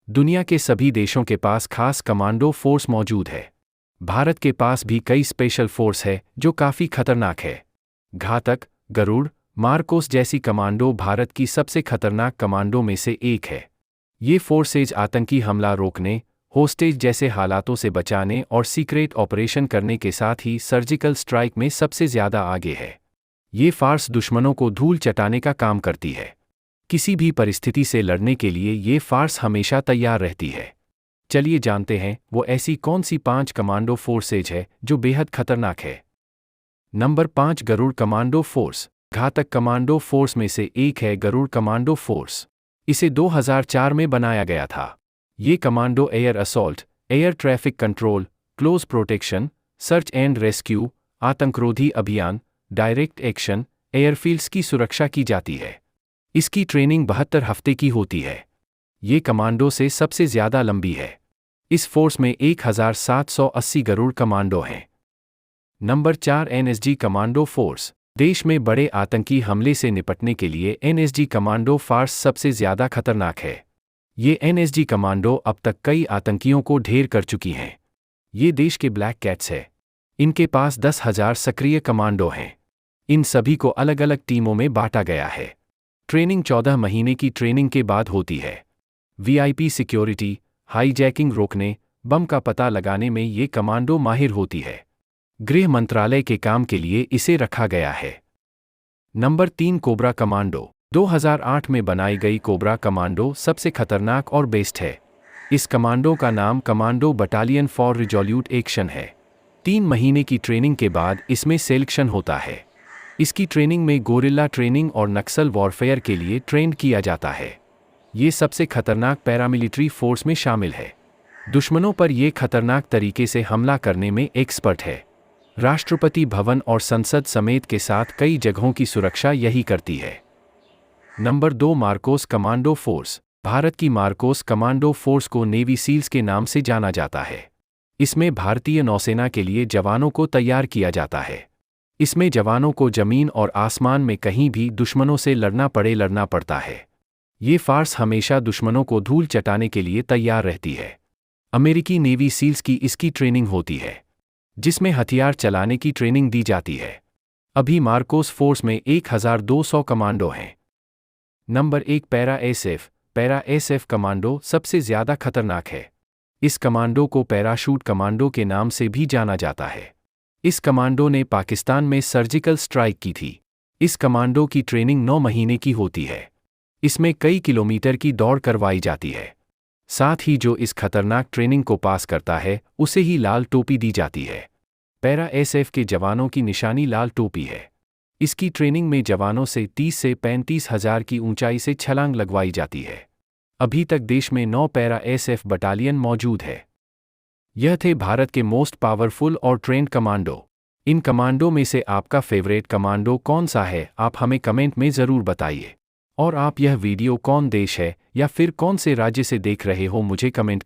दुनिया के सभी देशों के पास खास कमांडो फोर्स मौजूद है। भारत के पास भी कई स्पेशल फोर्स है जो काफ़ी खतरनाक है। घातक, गरुड़, मार्कोस जैसी कमांडो भारत की सबसे खतरनाक कमांडो में से एक है। ये फोर्सेज आतंकी हमला रोकने, होस्टेज जैसे हालातों से बचाने और सीक्रेट ऑपरेशन करने के साथ ही सर्जिकल स्ट्राइक में सबसे ज़्यादा आगे है। ये फार्स दुश्मनों को धूल चटाने का काम करती है। किसी भी परिस्थिति से लड़ने के लिए ये फार्स हमेशा तैयार रहती है। चलिए जानते हैं वो ऐसी कौन सी 5 कमांडो फोर्सेज है जो बेहद खतरनाक है। Number 5, Garud commando force. Ghatak commando force में से एक है गरुड़ कमांडो फोर्स। इसे 2004 में बनाया गया था। ये commando air assault, air traffic control, close protection, search and rescue, आतंकरोधी अभियान, डायरेक्ट एक्शन, एयरफील्ड्स की सुरक्षा की जाती है। इसकी ट्रेनिंग 72 हफ्ते की होती है। ये कमांडो से सबसे ज़्यादा लंबी है। इस फोर्स में 1780 गरुड़ कमांडो हैं। Number 4, NSG commando force. देश में बड़े आतंकी हमले से निपटने के लिए एनएसजी कमांडो फोर्स सबसे ज़्यादा खतरनाक है। ये एनएसजी कमांडो अब तक कई आतंकियों को ढेर कर चुकी हैं। ये देश के ब्लैक कैट्स है। इनके पास 10,000 सक्रिय कमांडो हैं। इन सभी को अलग अलग टीमों में बांटा गया है। ट्रेनिंग 14 महीने की ट्रेनिंग के बाद होती है। वीआईपी सिक्योरिटी, हाईजैकिंग रोकने, बम का पता लगाने में ये कमांडो माहिर होती है। गृह मंत्रालय के काम के लिए इसे रखा गया है। Number 3, cobra commando. 2008 में बनाई गई कोबरा कमांडो सबसे खतरनाक और बेस्ट है। इस कमांडो का नाम commando battalion for resolute action है। 3 महीने की ट्रेनिंग के बाद इसमें सिलेक्शन होता है। इसकी ट्रेनिंग में गोरिल्ला ट्रेनिंग और नक्सल वॉरफेयर के लिए ट्रेंड किया जाता है। ये सबसे खतरनाक पैरामिलिट्री फोर्स में शामिल है। दुश्मनों पर यह खतरनाक तरीके से हमला करने में एक्सपर्ट है। राष्ट्रपति भवन और संसद समेत के साथ कई जगहों की सुरक्षा यही करती है। Number 2, Marcos commando force. Bharat की मार्कोस कमांडो फोर्स को नेवी सील्स के नाम से जाना जाता है। इसमें भारतीय नौसेना के लिए जवानों को तैयार किया जाता है। इसमें जवानों को जमीन और आसमान में कहीं भी दुश्मनों से लड़ना पड़ता है। ये फार्स हमेशा दुश्मनों को धूल चटाने के लिए तैयार रहती है। अमेरिकी नेवी सील्स की इसकी ट्रेनिंग होती है, जिसमें हथियार चलाने की ट्रेनिंग दी जाती है। अभी मार्कोस फोर्स में 1200 कमांडो हैं। Number 1, para SF. Para SF commando सबसे ज़्यादा खतरनाक है। इस कमांडो को पैराशूट कमांडो के नाम से भी जाना जाता है। इस कमांडो ने पाकिस्तान में सर्जिकल स्ट्राइक की थी। इस कमांडो की ट्रेनिंग 9 महीने की होती है। इसमें कई किलोमीटर की दौड़ करवाई जाती है। साथ ही जो इस खतरनाक ट्रेनिंग को पास करता है उसे ही लाल टोपी दी जाती है। पैरा एसएफ के जवानों की निशानी लाल टोपी है। इसकी ट्रेनिंग में जवानों से 30 से 35 हज़ार की ऊंचाई से छलांग लगवाई जाती है। अभी तक देश में 9 पैरा एसएफ बटालियन मौजूद है। यह थे भारत के मोस्ट पावरफुल और ट्रेंड कमांडो। इन कमांडो में से आपका फेवरेट कमांडो कौन सा है, आप हमें कमेंट में ज़रूर बताइए। और आप यह वीडियो कौन देश है या फिर कौन से राज्य से देख रहे हो, मुझे कमेंट करें।